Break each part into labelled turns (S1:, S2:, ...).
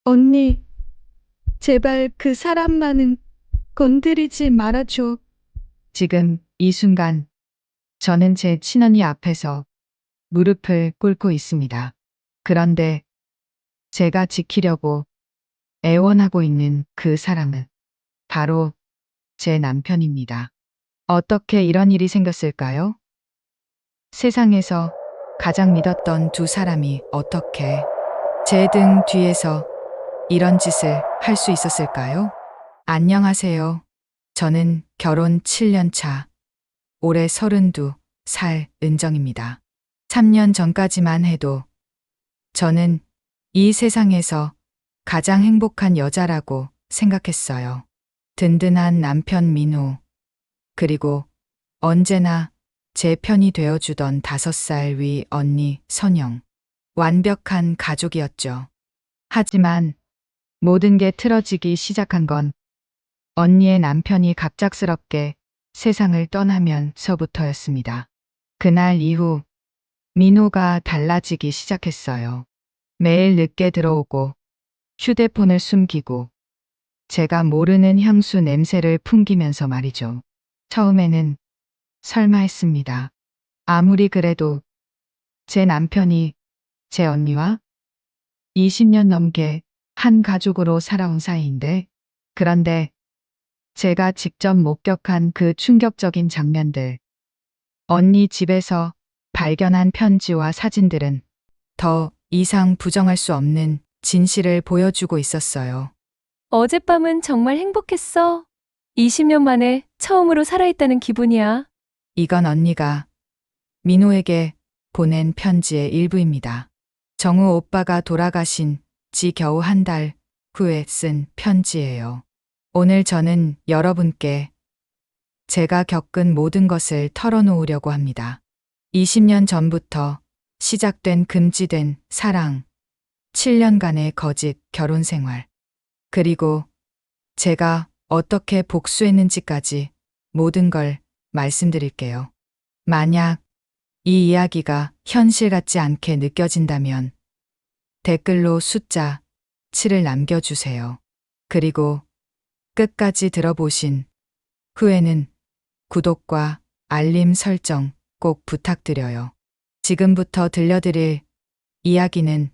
S1: 언니, 제발 그 사람만은 건드리지 말아줘.
S2: 지금 이 순간 저는 제 친언니 앞에서 무릎을 꿇고 있습니다. 그런데 제가 지키려고 애원하고 있는 그 사람은 바로 제 남편입니다. 어떻게 이런 일이 생겼을까요? 세상에서 가장 믿었던 두 사람이 어떻게 제 등 뒤에서 이런 짓을 할 수 있었을까요? 안녕하세요. 저는 결혼 7년 차, 올해 32살 은정입니다. 3년 전까지만 해도 저는 이 세상에서 가장 행복한 여자라고 생각했어요. 든든한 남편 민호, 그리고 언제나 제 편이 되어주던 5살 위 언니 선영. 완벽한 가족이었죠. 하지만 모든 게 틀어지기 시작한 건 언니의 남편이 갑작스럽게 세상을 떠나면서부터였습니다. 그날 이후 민호가 달라지기 시작했어요. 매일 늦게 들어오고 휴대폰을 숨기고 제가 모르는 향수 냄새를 풍기면서 말이죠. 처음에는 설마 했습니다. 아무리 그래도 제 남편이 제 언니와 20년 넘게 한 가족으로 살아온 사이인데, 그런데 제가 직접 목격한 그 충격적인 장면들, 언니 집에서 발견한 편지와 사진들은 더 이상 부정할 수 없는 진실을 보여주고 있었어요.
S3: 어젯밤은 정말 행복했어. 20년 만에 처음으로 살아있다는 기분이야.
S2: 이건 언니가 민호에게 보낸 편지의 일부입니다. 정우 오빠가 돌아가신 지 겨우 한 달 후에 쓴 편지예요. 오늘 저는 여러분께 제가 겪은 모든 것을 털어놓으려고 합니다. 20년 전부터 시작된 금지된 사랑, 7년간의 거짓 결혼 생활, 그리고 제가 어떻게 복수했는지까지 모든 걸 말씀드릴게요. 만약 이 이야기가 현실 같지 않게 느껴진다면 댓글로 숫자 7을 남겨주세요. 그리고 끝까지 들어보신 후에는 구독과 알림 설정 꼭 부탁드려요. 지금부터 들려드릴 이야기는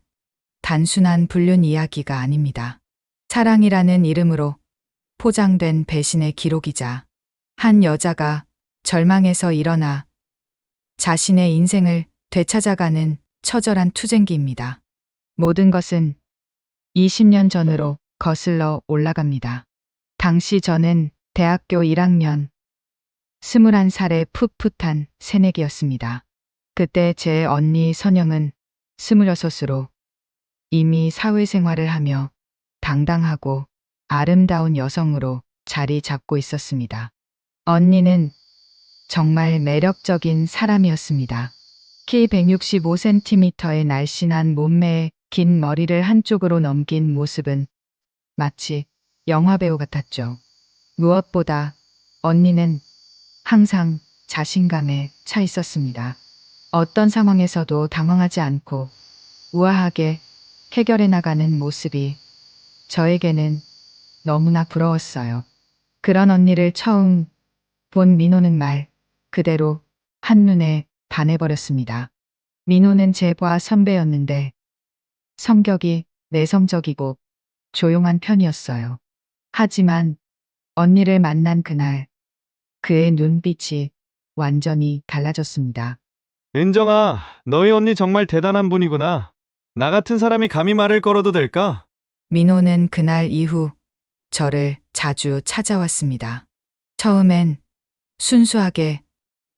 S2: 단순한 불륜 이야기가 아닙니다. 사랑이라는 이름으로 포장된 배신의 기록이자 한 여자가 절망에서 일어나 자신의 인생을 되찾아가는 처절한 투쟁기입니다. 모든 것은 20년 전으로 거슬러 올라갑니다. 당시 저는 대학교 1학년 21살의 풋풋한 새내기였습니다. 그때 제 언니 선영은 26으로 이미 사회생활을 하며 당당하고 아름다운 여성으로 자리 잡고 있었습니다. 언니는 정말 매력적인 사람이었습니다. 키 165cm의 날씬한 몸매에 긴 머리를 한쪽으로 넘긴 모습은 마치 영화배우 같았죠. 무엇보다 언니는 항상 자신감에 차 있었습니다. 어떤 상황에서도 당황하지 않고 우아하게 해결해 나가는 모습이 저에게는 너무나 부러웠어요. 그런 언니를 처음 본 민호는 말 그대로 한눈에 반해버렸습니다. 민호는 제과 선배였는데 성격이 내성적이고 조용한 편이었어요. 하지만 언니를 만난 그날 그의 눈빛이 완전히 달라졌습니다.
S4: 은정아, 너희 언니 정말 대단한 분이구나. 나 같은 사람이 감히 말을 걸어도 될까?
S2: 민호는 그날 이후 저를 자주 찾아왔습니다. 처음엔 순수하게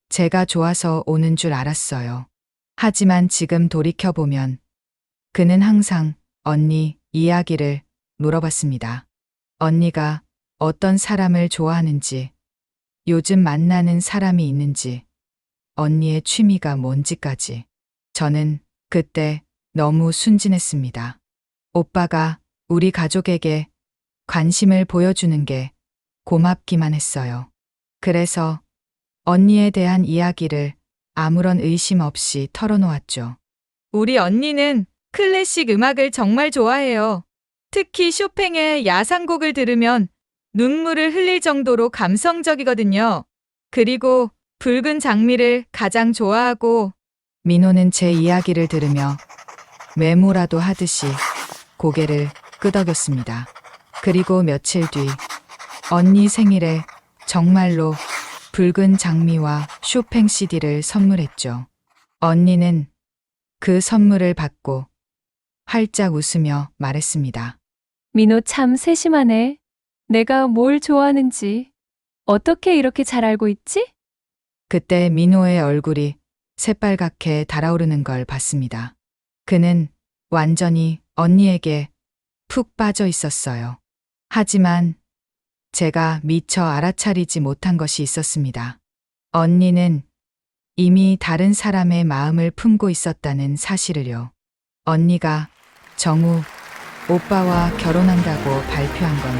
S2: 제가 좋아서 오는 줄 알았어요. 하지만 지금 돌이켜보면 그는 항상 언니 이야기를 물어봤습니다. 언니가 어떤 사람을 좋아하는지, 요즘 만나는 사람이 있는지, 언니의 취미가 뭔지까지. 저는 그때 너무 순진했습니다. 오빠가 우리 가족에게 관심을 보여주는 게 고맙기만 했어요. 그래서 언니에 대한 이야기를 아무런 의심 없이 털어놓았죠. 우리 언니는 클래식 음악을 정말 좋아해요. 특히 쇼팽의 야상곡을 들으면 눈물을 흘릴 정도로 감성적이거든요. 그리고 붉은 장미를 가장 좋아하고 민호는 제 이야기를 들으며 메모라도 하듯이 고개를 끄덕였습니다. 그리고 며칠 뒤 언니 생일에 정말로 붉은 장미와 쇼팽 CD를 선물했죠. 언니는 그 선물을 받고 활짝 웃으며 말했습니다.
S3: 민호 참 세심하네. 내가 뭘 좋아하는지 어떻게 이렇게 잘 알고 있지?
S2: 그때 민호의 얼굴이 새빨갛게 달아오르는 걸 봤습니다. 그는 완전히 언니에게 푹 빠져 있었어요. 하지만 제가 미처 알아차리지 못한 것이 있었습니다. 언니는 이미 다른 사람의 마음을 품고 있었다는 사실을요. 언니가 정우 오빠와 결혼한다고 발표한 건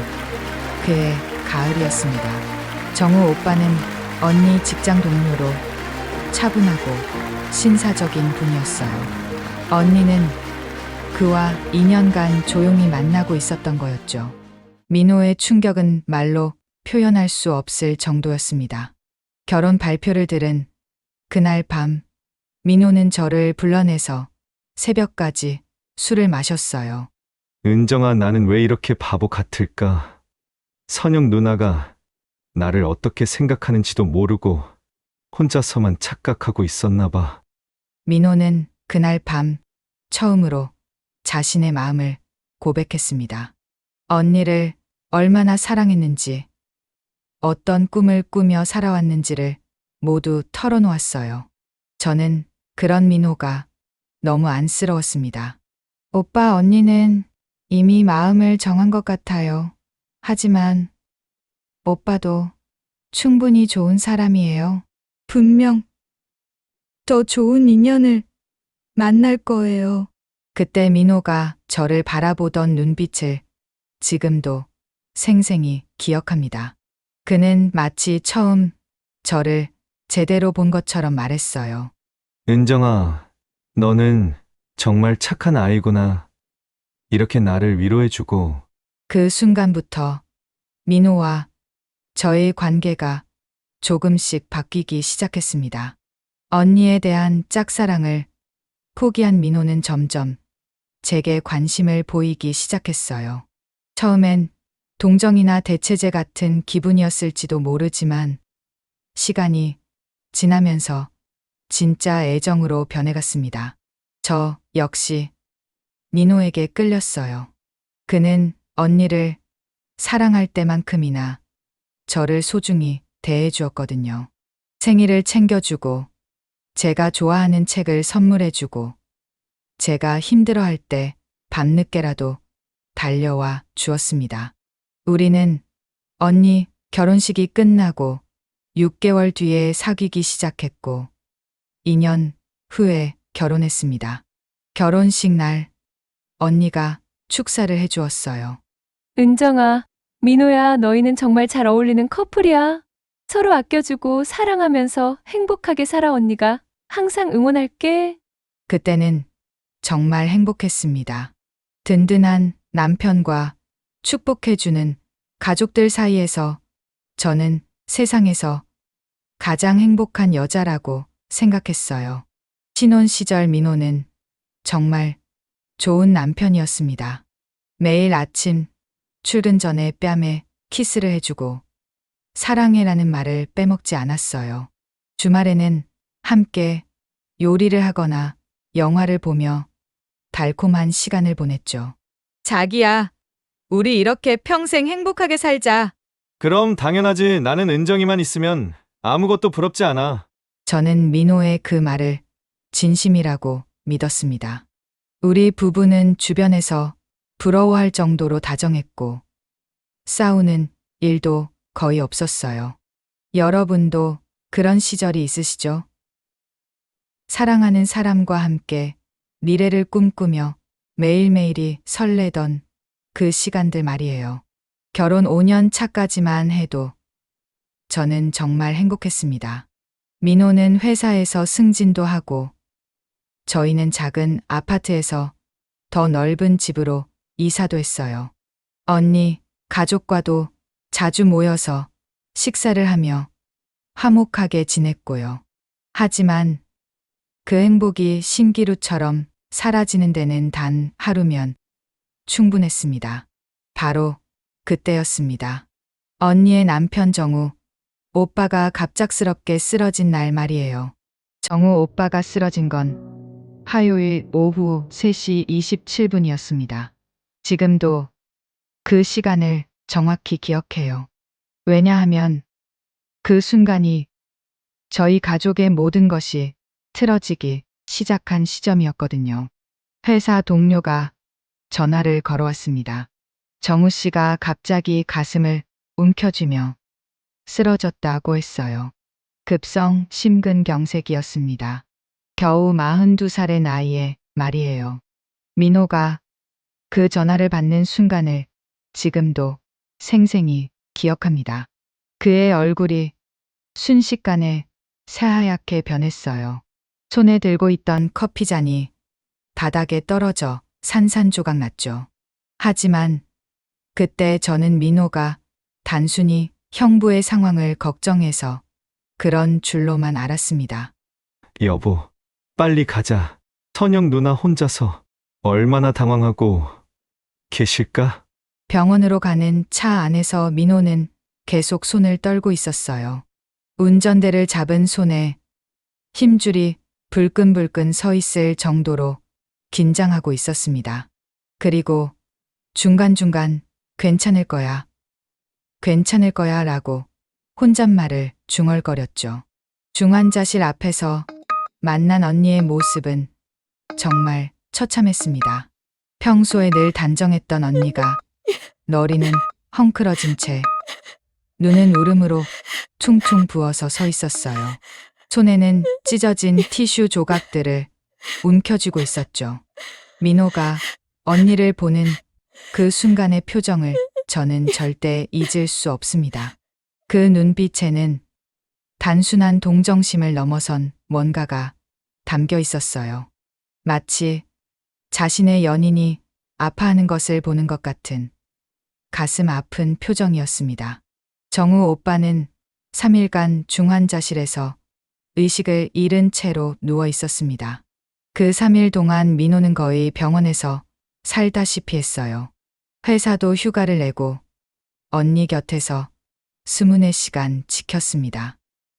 S2: 그해 가을이었습니다. 정우 오빠는 언니 직장 동료로 차분하고 신사적인 분이었어요. 언니는 그와 2년간 조용히 만나고 있었던 거였죠. 민호의 충격은 말로 표현할 수 없을 정도였습니다. 결혼 발표를 들은 그날 밤, 민호는 저를 불러내서 새벽까지 술을 마셨어요.
S4: 은정아, 나는 왜 이렇게 바보 같을까? 선영 누나가 나를 어떻게 생각하는지도 모르고 혼자서만 착각하고 있었나 봐.
S2: 민호는 그날 밤 처음으로 자신의 마음을 고백했습니다. 언니를 얼마나 사랑했는지, 어떤 꿈을 꾸며 살아왔는지를 모두 털어놓았어요. 저는 그런 민호가 너무 안쓰러웠습니다. 오빠, 언니는 이미 마음을 정한 것 같아요. 하지만 오빠도 충분히 좋은 사람이에요.
S1: 분명 더 좋은 인연을 만날 거예요.
S2: 그때 민호가 저를 바라보던 눈빛을 지금도 생생히 기억합니다. 그는 마치 처음 저를 제대로 본 것처럼 말했어요.
S4: 은정아, 너는 정말 착한 아이구나. 이렇게 나를 위로해주고.
S2: 그 순간부터 민호와 저의 관계가 조금씩 바뀌기 시작했습니다. 언니에 대한 짝사랑을 포기한 민호는 점점 제게 관심을 보이기 시작했어요. 처음엔 동정이나 대체제 같은 기분이었을지도 모르지만 시간이 지나면서 진짜 애정으로 변해갔습니다. 저 역시 민호에게 끌렸어요. 그는 언니를 사랑할 때만큼이나 저를 소중히 대해주었거든요. 생일을 챙겨주고, 제가 좋아하는 책을 선물해주고, 제가 힘들어할 때 밤늦게라도 달려와 주었습니다. 우리는 언니 결혼식이 끝나고 6개월 뒤에 사귀기 시작했고, 2년 후에 결혼했습니다. 결혼식 날 언니가 축사를 해주었어요.
S3: 은정아, 민호야, 너희는 정말 잘 어울리는 커플이야. 서로 아껴주고 사랑하면서 행복하게 살아, 언니가 항상 응원할게.
S2: 그때는 정말 행복했습니다. 든든한 남편과 축복해주는 가족들 사이에서 저는 세상에서 가장 행복한 여자라고 생각했어요. 신혼 시절 민호는 정말 좋은 남편이었습니다. 매일 아침 출근 전에 뺨에 키스를 해주고 사랑해라는 말을 빼먹지 않았어요. 주말에는 함께 요리를 하거나 영화를 보며 달콤한 시간을 보냈죠. 자기야, 우리 이렇게 평생 행복하게 살자.
S4: 그럼 당연하지. 나는 은정이만 있으면 아무것도 부럽지 않아.
S2: 저는 민호의 그 말을 진심이라고 믿었습니다. 우리 부부는 주변에서 부러워할 정도로 다정했고 싸우는 일도 거의 없었어요. 여러분도 그런 시절이 있으시죠? 사랑하는 사람과 함께 미래를 꿈꾸며 매일매일이 설레던 그 시간들 말이에요. 결혼 5년 차까지만 해도 저는 정말 행복했습니다. 민호는 회사에서 승진도 하고 저희는 작은 아파트에서 더 넓은 집으로 이사도 했어요. 언니, 가족과도 자주 모여서 식사를 하며 화목하게 지냈고요. 하지만 그 행복이 신기루처럼 사라지는 데는 단 하루면 충분했습니다. 바로 그때였습니다. 언니의 남편 정우, 오빠가 갑작스럽게 쓰러진 날 말이에요. 정우 오빠가 쓰러진 건 화요일 오후 3시 27분이었습니다. 지금도 그 시간을 정확히 기억해요. 왜냐하면 그 순간이 저희 가족의 모든 것이 틀어지기 시작한 시점이었거든요. 회사 동료가 전화를 걸어왔습니다. 정우 씨가 갑자기 가슴을 움켜쥐며 쓰러졌다고 했어요. 급성 심근경색이었습니다. 겨우 42살의 나이에 말이에요. 민호가 그 전화를 받는 순간을 지금도 생생히 기억합니다. 그의 얼굴이 순식간에 새하얗게 변했어요. 손에 들고 있던 커피잔이 바닥에 떨어져 산산조각 났죠. 하지만 그때 저는 민호가 단순히 형부의 상황을 걱정해서 그런 줄로만 알았습니다.
S4: 여보, 빨리 가자. 선영 누나 혼자서 얼마나 당황하고 계실까?
S2: 병원으로 가는 차 안에서 민호는 계속 손을 떨고 있었어요. 운전대를 잡은 손에 힘줄이 불끈불끈 서 있을 정도로 긴장하고 있었습니다. 그리고 중간중간 괜찮을 거야. 괜찮을 거야 라고 혼잣말을 중얼거렸죠. 중환자실 앞에서 만난 언니의 모습은 정말 처참했습니다. 평소에 늘 단정했던 언니가 머리는 헝클어진 채 눈은 울음으로 퉁퉁 부어서 서 있었어요. 손에는 찢어진 티슈 조각들을 움켜쥐고 있었죠. 민호가 언니를 보는 그 순간의 표정을 저는 절대 잊을 수 없습니다. 그 눈빛에는 단순한 동정심을 넘어선 뭔가가 담겨 있었어요. 마치 자신의 연인이 아파하는 것을 보는 것 같은 가슴 아픈 표정이었습니다. 정우 오빠는 3일간 중환자실에서 의식을 잃은 채로 누워 있었습니다. 그 3일 동안 민호는 거의 병원에서 살다시피 했어요. 회사도 휴가를 내고 언니 곁에서 24시간 지켰습니다.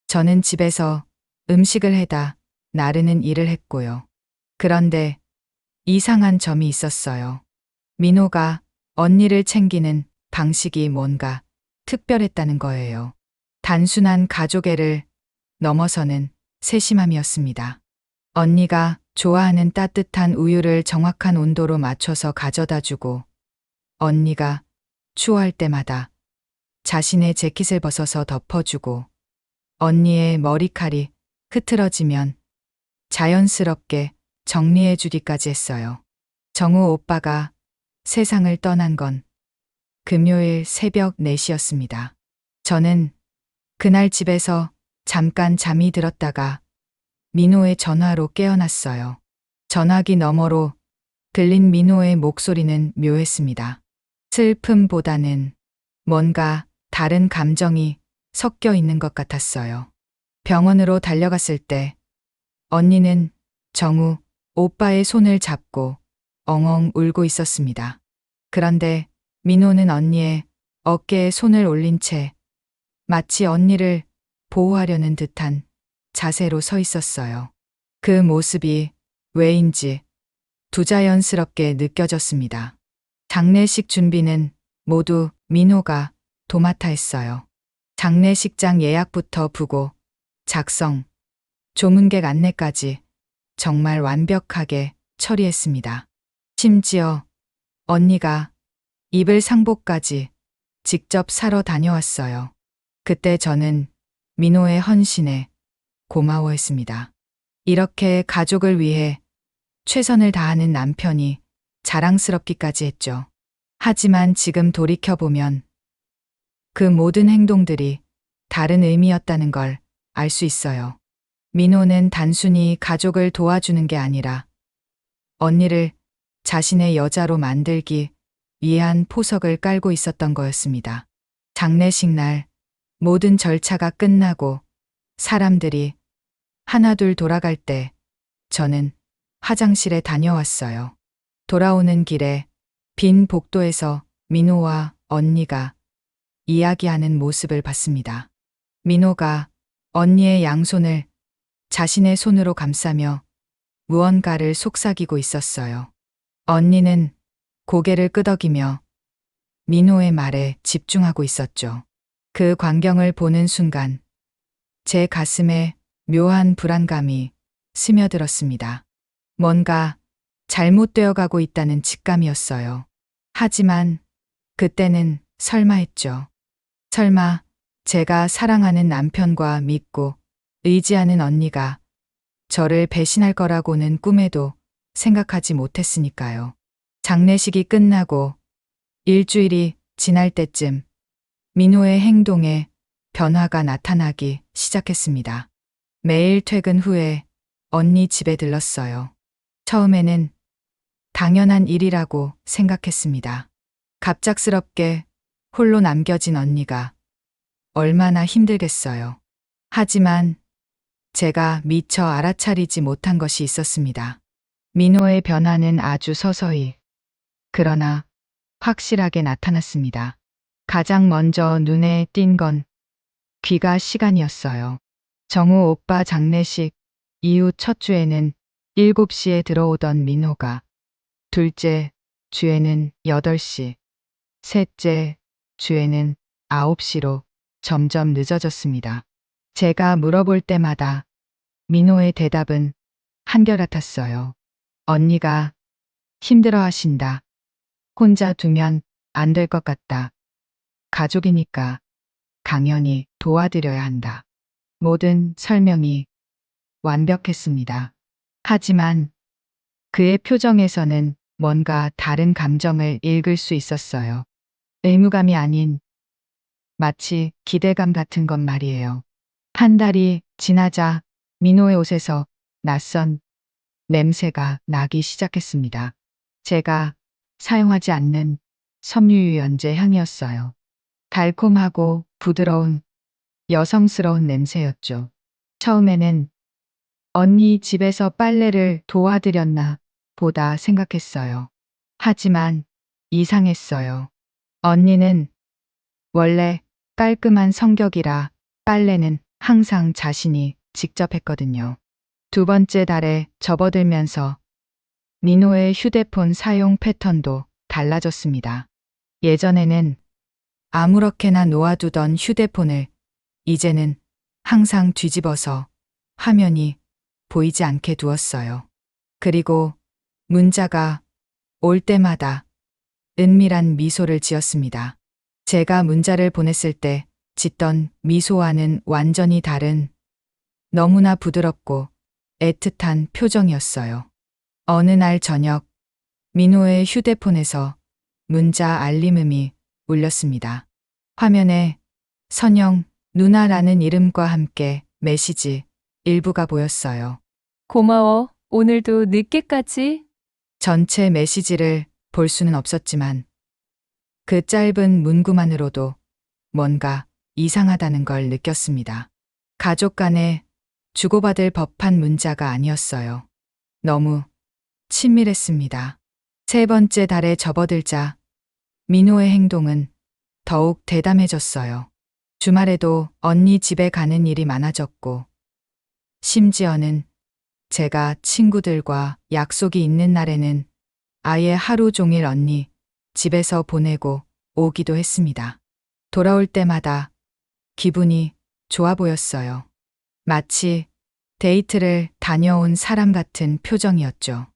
S2: 저는 집에서 음식을 해다 나르는 일을 했고요. 그런데 이상한 점이 있었어요. 민호가 언니를 챙기는 방식이 뭔가 특별했다는 거예요. 단순한 가족애를 넘어서는 세심함이었습니다. 언니가 좋아하는 따뜻한 우유를 정확한 온도로 맞춰서 가져다 주고 언니가 추워할 때마다 자신의 재킷을 벗어서 덮어주고 언니의 머리칼이 흐트러지면 자연스럽게 정리해 주기까지 했어요. 정우 오빠가 세상을 떠난 건 금요일 새벽 4시였습니다. 저는 그날 집에서 잠깐 잠이 들었다가 민호의 전화로 깨어났어요. 전화기 너머로 들린 민호의 목소리는 묘했습니다. 슬픔보다는 뭔가 다른 감정이 섞여 있는 것 같았어요. 병원으로 달려갔을 때 언니는 정우 오빠의 손을 잡고 엉엉 울고 있었습니다. 그런데 민호는 언니의 어깨에 손을 올린 채 마치 언니를 보호하려는 듯한 자세로 서 있었어요. 그 모습이 왜인지 부자연스럽게 느껴졌습니다. 장례식 준비는 모두 민호가 도맡아 했어요. 장례식장 예약부터 부고, 작성, 조문객 안내까지 정말 완벽하게 처리했습니다. 심지어 언니가 입을 상복까지 직접 사러 다녀왔어요. 그때 저는 민호의 헌신에 고마워했습니다. 이렇게 가족을 위해 최선을 다하는 남편이 자랑스럽기까지 했죠. 하지만 지금 돌이켜보면 그 모든 행동들이 다른 의미였다는 걸 알 수 있어요. 민호는 단순히 가족을 도와주는 게 아니라 언니를 자신의 여자로 만들기 위한 포석을 깔고 있었던 거였습니다. 장례식 날 모든 절차가 끝나고 사람들이 하나둘 돌아갈 때 저는 화장실에 다녀왔어요. 돌아오는 길에 빈 복도에서 민호와 언니가 이야기하는 모습을 봤습니다. 민호가 언니의 양손을 자신의 손으로 감싸며 무언가를 속삭이고 있었어요. 언니는 고개를 끄덕이며 민호의 말에 집중하고 있었죠. 그 광경을 보는 순간 제 가슴에 묘한 불안감이 스며들었습니다. 뭔가 잘못되어 가고 있다는 직감이었어요. 하지만 그때는 설마 했죠. 설마 제가 사랑하는 남편과 믿고 의지하는 언니가 저를 배신할 거라고는 꿈에도 생각하지 못했으니까요. 장례식이 끝나고 일주일이 지날 때쯤 민호의 행동에 변화가 나타나기 시작했습니다. 매일 퇴근 후에 언니 집에 들렀어요. 처음에는 당연한 일이라고 생각했습니다. 갑작스럽게 홀로 남겨진 언니가 얼마나 힘들겠어요. 하지만 제가 미처 알아차리지 못한 것이 있었습니다. 민호의 변화는 아주 서서히, 그러나 확실하게 나타났습니다. 가장 먼저 눈에 띈 건 귀가 시간이었어요. 정우 오빠 장례식 이후 첫 주에는 7시에 들어오던 민호가 둘째 주에는 8시, 셋째 주에는 9시로 점점 늦어졌습니다. 제가 물어볼 때마다 민호의 대답은 한결같았어요. 언니가 힘들어 하신다. 혼자 두면 안 될 것 같다. 가족이니까 당연히 도와드려야 한다. 모든 설명이 완벽했습니다. 하지만 그의 표정에서는 뭔가 다른 감정을 읽을 수 있었어요. 의무감이 아닌 마치 기대감 같은 것 말이에요. 한 달이 지나자 민호의 옷에서 낯선 냄새가 나기 시작했습니다. 제가 사용하지 않는 섬유유연제 향이었어요. 달콤하고 부드러운 여성스러운 냄새였죠. 처음에는 언니 집에서 빨래를 도와드렸나 보다 생각했어요. 하지만 이상했어요. 언니는 원래 깔끔한 성격이라 빨래는 항상 자신이 직접 했거든요. 두 번째 달에 접어들면서 민호의 휴대폰 사용 패턴도 달라졌습니다. 예전에는 아무렇게나 놓아두던 휴대폰을 이제는 항상 뒤집어서 화면이 보이지 않게 두었어요. 그리고 문자가 올 때마다 은밀한 미소를 지었습니다. 제가 문자를 보냈을 때 짓던 미소와는 완전히 다른 너무나 부드럽고 애틋한 표정이었어요. 어느 날 저녁 민호의 휴대폰에서 문자 알림음이 울렸습니다. 화면에 선영 누나라는 이름과 함께 메시지 일부가 보였어요.
S3: 고마워. 오늘도 늦게까지.
S2: 전체 메시지를 볼 수는 없었지만 그 짧은 문구만으로도 뭔가 이상하다는 걸 느꼈습니다. 가족 간에 주고받을 법한 문자가 아니었어요. 너무 친밀했습니다. 세 번째 달에 접어들자 민호의 행동은 더욱 대담해졌어요. 주말에도 언니 집에 가는 일이 많아졌고 심지어는 제가 친구들과 약속이 있는 날에는 아예 하루 종일 언니 집에서 보내고 오기도 했습니다. 돌아올 때마다 기분이 좋아 보였어요. 마치 데이트를 다녀온 사람 같은 표정이었죠.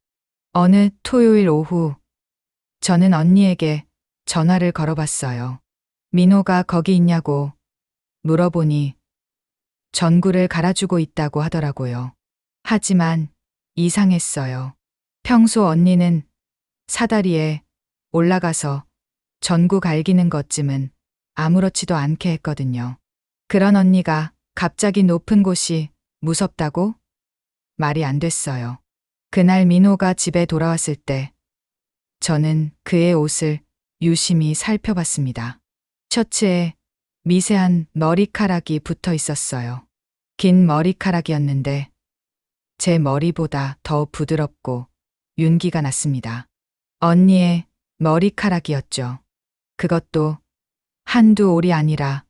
S2: 어느 토요일 오후 저는 언니에게 전화를 걸어봤어요. 민호가 거기 있냐고 물어보니 전구를 갈아주고 있다고 하더라고요. 하지만 이상했어요. 평소 언니는 사다리에 올라가서 전구 갈기는 것쯤은 아무렇지도 않게 했거든요. 그런 언니가 갑자기 높은 곳이 무섭다고? 말이 안 됐어요. 그날 민호가 집에 돌아왔을 때 저는 그의 옷을 유심히 살펴봤습니다. 셔츠에 미세한 머리카락이 붙어 있었어요. 긴 머리카락이었는데 제 머리보다 더 부드럽고 윤기가 났습니다. 언니의 머리카락이었죠. 그것도 한두 올이 아니라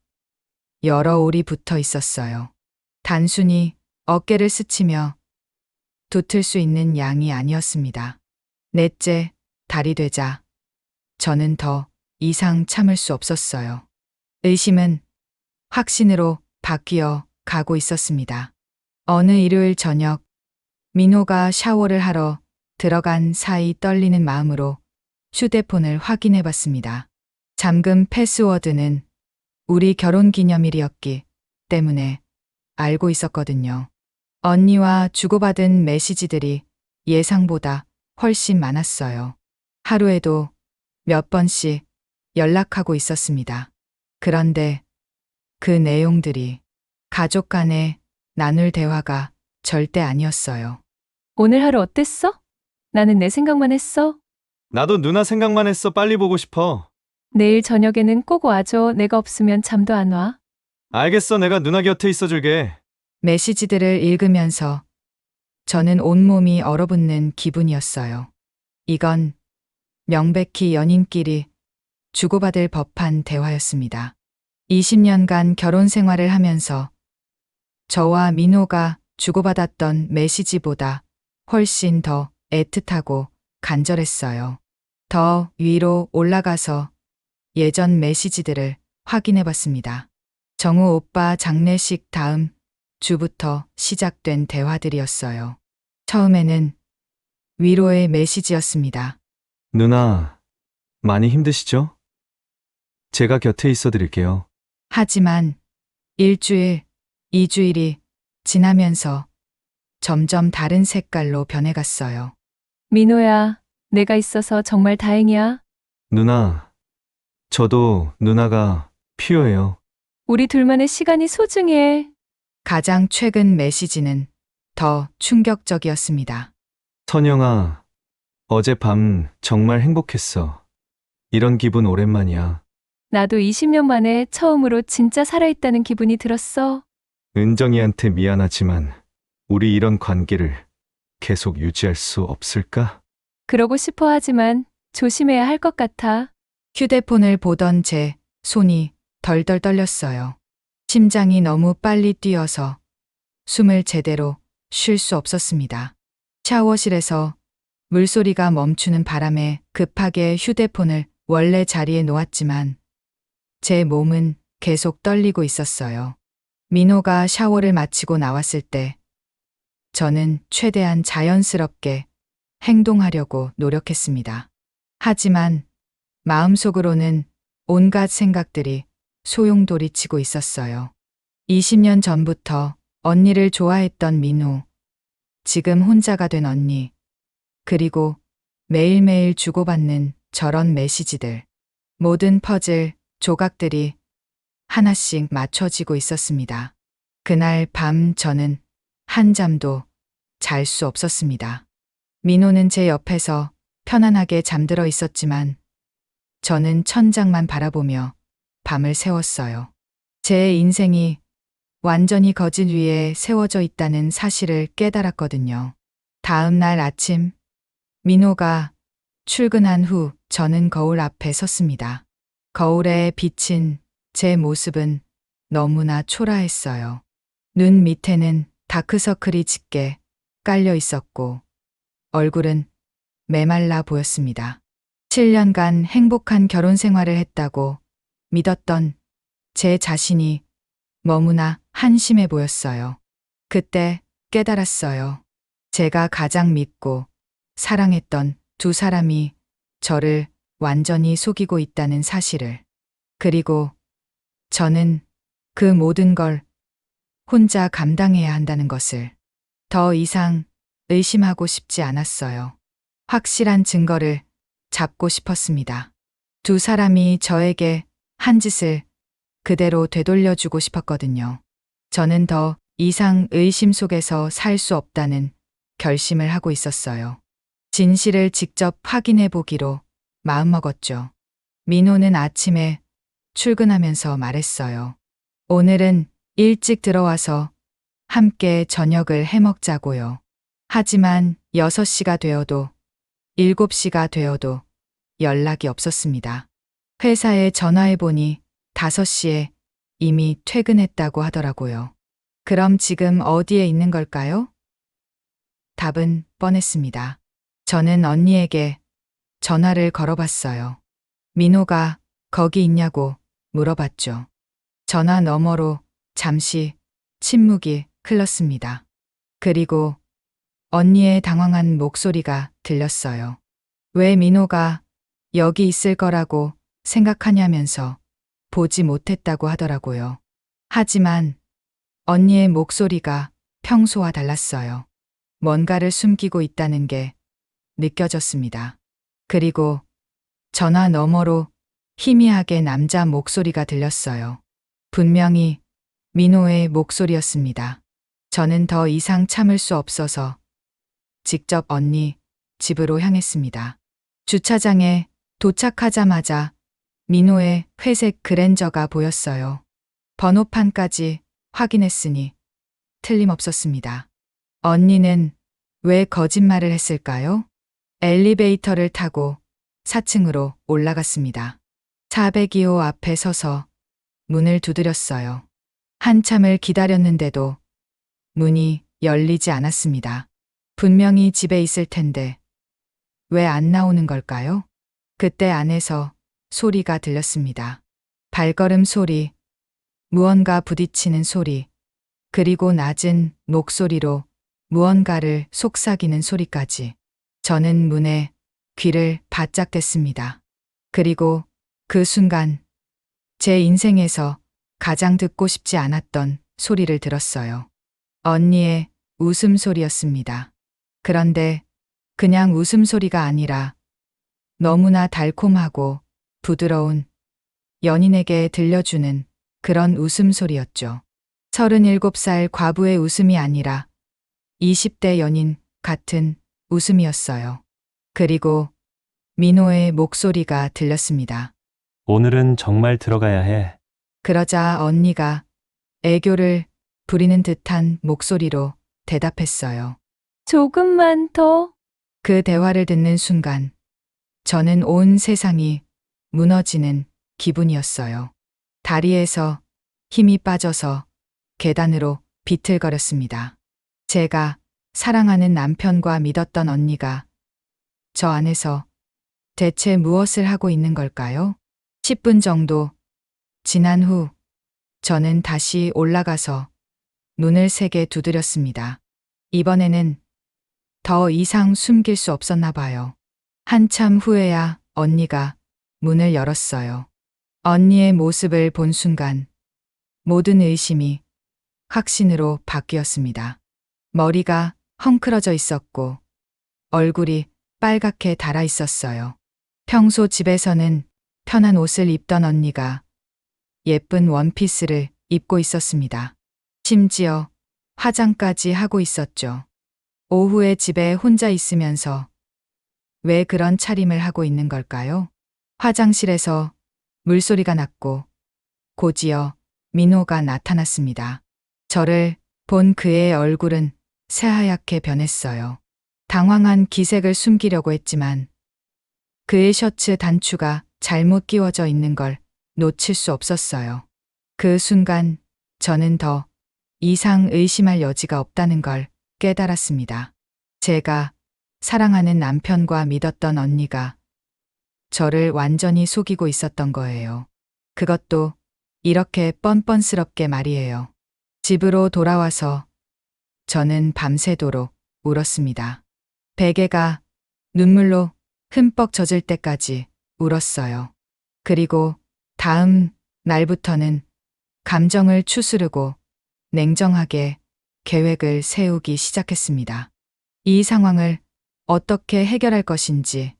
S2: 여러 올이 붙어 있었어요. 단순히 어깨를 스치며 돋을 수 있는 양이 아니었습니다. 넷째 달이 되자 저는 더 이상 참을 수 없었어요. 의심은 확신으로 바뀌어 가고 있었습니다. 어느 일요일 저녁 민호가 샤워를 하러 들어간 사이 떨리는 마음으로 휴대폰을 확인해 봤습니다. 잠금 패스워드는 우리 결혼 기념일이었기 때문에 알고 있었거든요. 언니와 주고받은 메시지들이 예상보다 훨씬 많았어요. 하루에도 몇 번씩 연락하고 있었습니다. 그런데 그 내용들이 가족 간에 나눌 대화가 절대 아니었어요.
S3: 오늘 하루 어땠어? 나는 내 생각만 했어.
S4: 나도 누나 생각만 했어. 빨리 보고 싶어.
S3: 내일 저녁에는 꼭 와줘. 내가 없으면 잠도 안 와.
S4: 알겠어. 내가 누나 곁에 있어줄게.
S2: 메시지들을 읽으면서 저는 온몸이 얼어붙는 기분이었어요. 이건 명백히 연인끼리 주고받을 법한 대화였습니다. 20년간 결혼 생활을 하면서 저와 민호가 주고받았던 메시지보다 훨씬 더 애틋하고 간절했어요. 더 위로 올라가서 예전 메시지들을 확인해 봤습니다. 정우 오빠 장례식 다음 주부터 시작된 대화들이었어요. 처음에는 위로의 메시지였습니다.
S4: 누나, 많이 힘드시죠? 제가 곁에 있어 드릴게요.
S2: 하지만 일주일, 2주일이 지나면서 점점 다른 색깔로 변해갔어요.
S3: 민호야, 내가 있어서 정말 다행이야.
S4: 누나, 저도 누나가 필요해요.
S3: 우리 둘만의 시간이 소중해.
S2: 가장 최근 메시지는 더 충격적이었습니다.
S4: 선영아, 어젯밤 정말 행복했어. 이런 기분 오랜만이야.
S3: 나도 20년 만에 처음으로 진짜 살아있다는 기분이 들었어.
S4: 은정이한테 미안하지만 우리 이런 관계를 계속 유지할 수 없을까?
S3: 그러고 싶어 하지만 조심해야 할 것 같아.
S2: 휴대폰을 보던 제 손이 덜덜 떨렸어요. 심장이 너무 빨리 뛰어서 숨을 제대로 쉴 수 없었습니다. 샤워실에서 물소리가 멈추는 바람에 급하게 휴대폰을 원래 자리에 놓았지만 제 몸은 계속 떨리고 있었어요. 민호가 샤워를 마치고 나왔을 때 저는 최대한 자연스럽게 행동하려고 노력했습니다. 하지만 마음속으로는 온갖 생각들이 소용돌이치고 있었어요. 20년 전부터 언니를 좋아했던 민호, 지금 혼자가 된 언니, 그리고 매일매일 주고받는 저런 메시지들, 모든 퍼즐 조각들이 하나씩 맞춰지고 있었습니다. 그날 밤 저는 한잠도 잘 수 없었습니다. 민호는 제 옆에서 편안하게 잠들어 있었지만 저는 천장만 바라보며 밤을 새웠어요. 제 인생이 완전히 거짓 위에 세워져 있다는 사실을 깨달았거든요. 다음 날 아침, 민호가 출근한 후 저는 거울 앞에 섰습니다. 거울에 비친 제 모습은 너무나 초라했어요. 눈 밑에는 다크서클이 짙게 깔려 있었고 얼굴은 메말라 보였습니다. 7년간 행복한 결혼 생활을 했다고 믿었던 제 자신이 너무나 한심해 보였어요. 그때 깨달았어요. 제가 가장 믿고 사랑했던 두 사람이 저를 완전히 속이고 있다는 사실을. 그리고 저는 그 모든 걸 혼자 감당해야 한다는 것을. 더 이상 의심하고 싶지 않았어요. 확실한 증거를 잡고 싶었습니다. 두 사람이 저에게 한 짓을 그대로 되돌려주고 싶었거든요. 저는 더 이상 의심 속에서 살 수 없다는 결심을 하고 있었어요. 진실을 직접 확인해 보기로 마음먹었죠. 민호는 아침에 출근하면서 말했어요. 오늘은 일찍 들어와서 함께 저녁을 해 먹자고요. 하지만 6시가 되어도 7시가 되어도 연락이 없었습니다. 회사에 전화해 보니 5시에 이미 퇴근했다고 하더라고요. 그럼 지금 어디에 있는 걸까요? 답은 뻔했습니다. 저는 언니에게 전화를 걸어봤어요. 민호가 거기 있냐고 물어봤죠. 전화 너머로 잠시 침묵이 흘렀습니다. 그리고 언니의 당황한 목소리가 들렸어요. 왜 민호가 여기 있을 거라고 생각하냐면서 보지 못했다고 하더라고요. 하지만 언니의 목소리가 평소와 달랐어요. 뭔가를 숨기고 있다는 게 느껴졌습니다. 그리고 전화 너머로 희미하게 남자 목소리가 들렸어요. 분명히 민호의 목소리였습니다. 저는 더 이상 참을 수 없어서 직접 언니 집으로 향했습니다. 주차장에 도착하자마자 민호의 회색 그랜저가 보였어요. 번호판까지 확인했으니 틀림없었습니다. 언니는 왜 거짓말을 했을까요? 엘리베이터를 타고 4층으로 올라갔습니다. 402호 앞에 서서 문을 두드렸어요. 한참을 기다렸는데도 문이 열리지 않았습니다. 분명히 집에 있을 텐데 왜 안 나오는 걸까요? 그때 안에서 소리가 들렸습니다. 발걸음 소리, 무언가 부딪히는 소리, 그리고 낮은 목소리로 무언가를 속삭이는 소리까지. 저는 문에 귀를 바짝 댔습니다. 그리고 그 순간 제 인생에서 가장 듣고 싶지 않았던 소리를 들었어요. 언니의 웃음소리였습니다. 그런데 그냥 웃음소리가 아니라 너무나 달콤하고 부드러운 연인에게 들려주는 그런 웃음소리였죠. 37살 과부의 웃음이 아니라 20대 연인 같은 웃음이었어요. 그리고 민호의 목소리가 들렸습니다.
S5: 오늘은 정말 들어가야 해.
S2: 그러자 언니가 애교를 부리는 듯한 목소리로 대답했어요.
S3: 조금만 더.
S2: 그 대화를 듣는 순간 저는 온 세상이 무너지는 기분이었어요. 다리에서 힘이 빠져서 계단으로 비틀거렸습니다. 제가 사랑하는 남편과 믿었던 언니가 저 안에서 대체 무엇을 하고 있는 걸까요? 10분 정도 지난 후 저는 다시 올라가서 문을 세게 두드렸습니다. 이번에는 더 이상 숨길 수 없었나 봐요. 한참 후에야 언니가 문을 열었어요. 언니의 모습을 본 순간 모든 의심이 확신으로 바뀌었습니다. 머리가 헝클어져 있었고 얼굴이 빨갛게 달아 있었어요. 평소 집에서는 편한 옷을 입던 언니가 예쁜 원피스를 입고 있었습니다. 심지어 화장까지 하고 있었죠. 오후에 집에 혼자 있으면서 왜 그런 차림을 하고 있는 걸까요? 화장실에서 물소리가 났고 곧이어 민호가 나타났습니다. 저를 본 그의 얼굴은 새하얗게 변했어요. 당황한 기색을 숨기려고 했지만 그의 셔츠 단추가 잘못 끼워져 있는 걸 놓칠 수 없었어요. 그 순간 저는 더 이상 의심할 여지가 없다는 걸 깨달았습니다. 제가 사랑하는 남편과 믿었던 언니가 저를 완전히 속이고 있었던 거예요. 그것도 이렇게 뻔뻔스럽게 말이에요. 집으로 돌아와서 저는 밤새도록 울었습니다. 베개가 눈물로 흠뻑 젖을 때까지 울었어요. 그리고 다음 날부터는 감정을 추스르고 냉정하게 계획을 세우기 시작했습니다. 이 상황을 어떻게 해결할 것인지,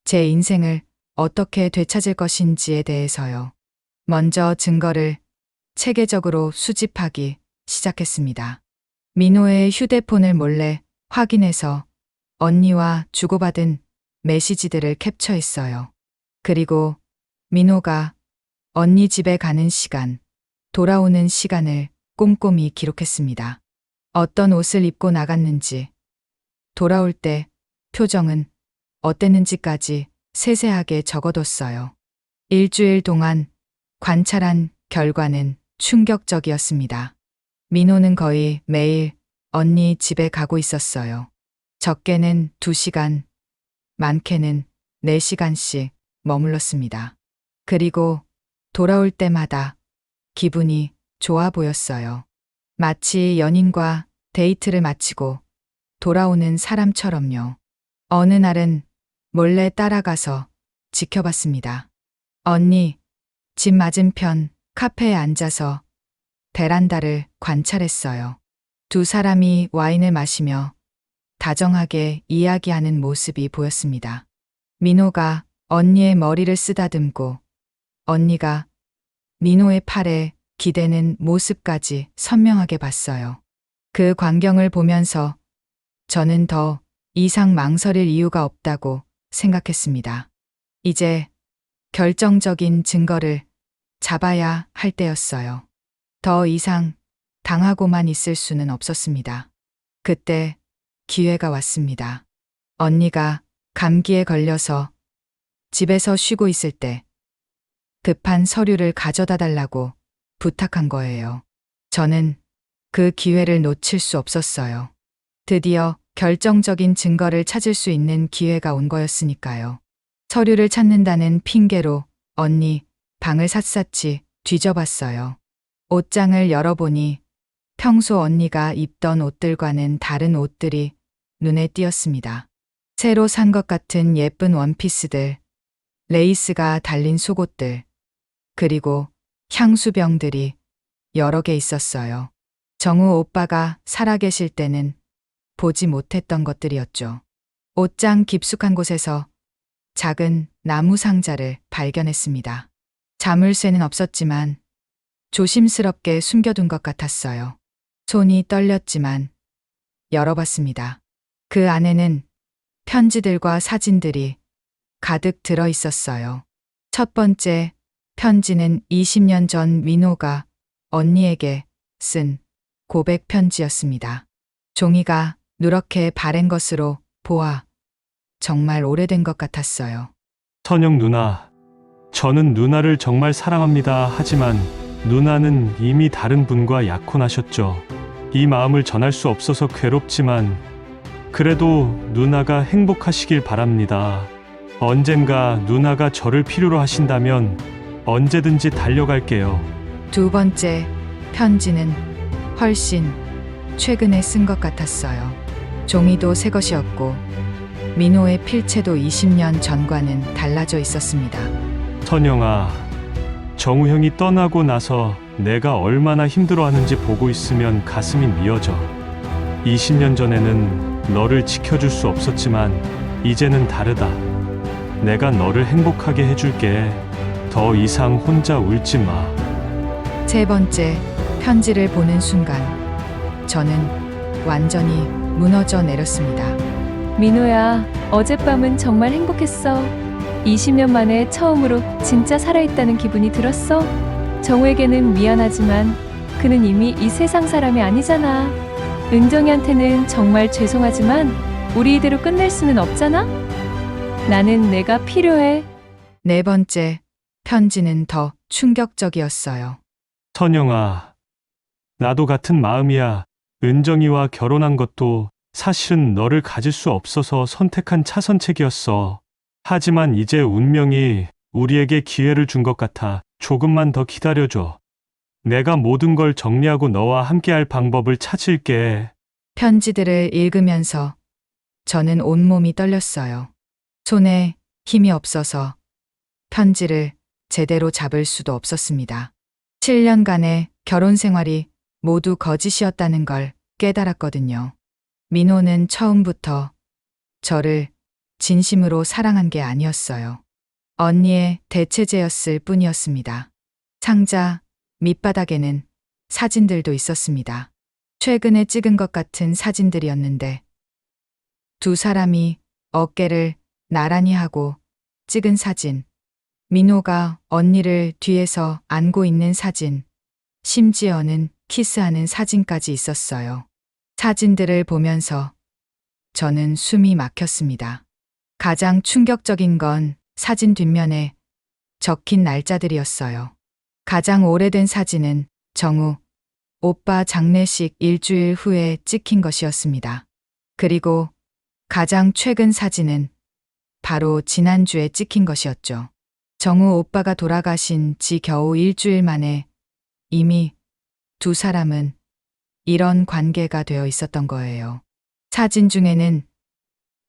S2: 제 인생을 어떻게 되찾을 것인지에 대해서요. 먼저 증거를 체계적으로 수집하기 시작했습니다. 민호의 휴대폰을 몰래 확인해서 언니와 주고받은 메시지들을 캡처했어요. 그리고 민호가 언니 집에 가는 시간, 돌아오는 시간을 꼼꼼히 기록했습니다. 어떤 옷을 입고 나갔는지, 돌아올 때 표정은 어땠는지까지 세세하게 적어뒀어요. 일주일 동안 관찰한 결과는 충격적이었습니다. 민호는 거의 매일 언니 집에 가고 있었어요. 적게는 2시간, 많게는 4시간씩 머물렀습니다. 그리고 돌아올 때마다 기분이 좋아 보였어요. 마치 연인과 데이트를 마치고 돌아오는 사람처럼요. 어느 날은 몰래 따라가서 지켜봤습니다. 언니, 집 맞은편 카페에 앉아서 베란다를 관찰했어요. 두 사람이 와인을 마시며 다정하게 이야기하는 모습이 보였습니다. 민호가 언니의 머리를 쓰다듬고 언니가 민호의 팔에 기대는 모습까지 선명하게 봤어요. 그 광경을 보면서 저는 더 이상 망설일 이유가 없다고 생각했습니다. 이제 결정적인 증거를 잡아야 할 때였어요. 더 이상 당하고만 있을 수는 없었습니다. 그때 기회가 왔습니다. 언니가 감기에 걸려서 집에서 쉬고 있을 때 급한 서류를 가져다 달라고 부탁한 거예요. 저는 그 기회를 놓칠 수 없었어요. 드디어 결정적인 증거를 찾을 수 있는 기회가 온 거였으니까요. 서류를 찾는다는 핑계로 언니 방을 샅샅이 뒤져봤어요. 옷장을 열어보니 평소 언니가 입던 옷들과는 다른 옷들이 눈에 띄었습니다. 새로 산 것 같은 예쁜 원피스들, 레이스가 달린 속옷들, 그리고 향수병들이 여러 개 있었어요. 정우 오빠가 살아계실 때는 보지 못했던 것들이었죠. 옷장 깊숙한 곳에서 작은 나무 상자를 발견했습니다. 자물쇠는 없었지만 조심스럽게 숨겨둔 것 같았어요. 손이 떨렸지만 열어봤습니다. 그 안에는 편지들과 사진들이 가득 들어 있었어요. 첫 번째 편지는 20년 전 민호가 언니에게 쓴 고백 편지였습니다. 종이가 누렇게 바랜 것으로 보아 정말 오래된 것 같았어요.
S5: 선영 누나, 저는 누나를 정말 사랑합니다. 하지만 누나는 이미 다른 분과 약혼하셨죠. 이 마음을 전할 수 없어서 괴롭지만 그래도 누나가 행복하시길 바랍니다. 언젠가 누나가 저를 필요로 하신다면 언제든지 달려갈게요.
S2: 두 번째 편지는 훨씬 최근에 쓴 것 같았어요. 종이도 새 것이었고 민호의 필체도 20년 전과는 달라져 있었습니다.
S5: 선영아, 정우 형이 떠나고 나서 내가 얼마나 힘들어하는지 보고 있으면 가슴이 미어져. 20년 전에는 너를 지켜줄 수 없었지만 이제는 다르다. 내가 너를 행복하게 해줄게. 더 이상 혼자 울지 마.
S2: 세 번째 편지를 보는 순간 저는 완전히 무너져 내렸습니다.
S3: 민호야, 어젯밤은 정말 행복했어. 20년 만에 처음으로 진짜 살아있다는 기분이 들었어. 정우에게는 미안하지만 그는 이미 이 세상 사람이 아니잖아. 은정이한테는 정말 죄송하지만 우리 이대로 끝낼 수는 없잖아? 나는 내가 필요해.
S2: 네 번째 편지는 더 충격적이었어요.
S5: 선영아, 나도 같은 마음이야. 은정이와 결혼한 것도 사실은 너를 가질 수 없어서 선택한 차선책이었어. 하지만 이제 운명이 우리에게 기회를 준 것 같아. 조금만 더 기다려줘. 내가 모든 걸 정리하고 너와 함께할 방법을 찾을게.
S2: 편지들을 읽으면서 저는 온몸이 떨렸어요. 손에 힘이 없어서 편지를 제대로 잡을 수도 없었습니다. 7년간의 결혼 생활이 모두 거짓이었다는 걸 깨달았거든요. 민호는 처음부터 저를 진심으로 사랑한 게 아니었어요. 언니의 대체제였을 뿐이었습니다. 상자 밑바닥에는 사진들도 있었습니다. 최근에 찍은 것 같은 사진들이었는데 두 사람이 어깨를 나란히 하고 찍은 사진, 민호가 언니를 뒤에서 안고 있는 사진, 심지어는 키스하는 사진까지 있었어요. 사진들을 보면서 저는 숨이 막혔습니다. 가장 충격적인 건 사진 뒷면에 적힌 날짜들이었어요. 가장 오래된 사진은 정우, 오빠 장례식 일주일 후에 찍힌 것이었습니다. 그리고 가장 최근 사진은 바로 지난주에 찍힌 것이었죠. 정우 오빠가 돌아가신 지 겨우 일주일 만에 이미 두 사람은 이런 관계가 되어 있었던 거예요. 사진 중에는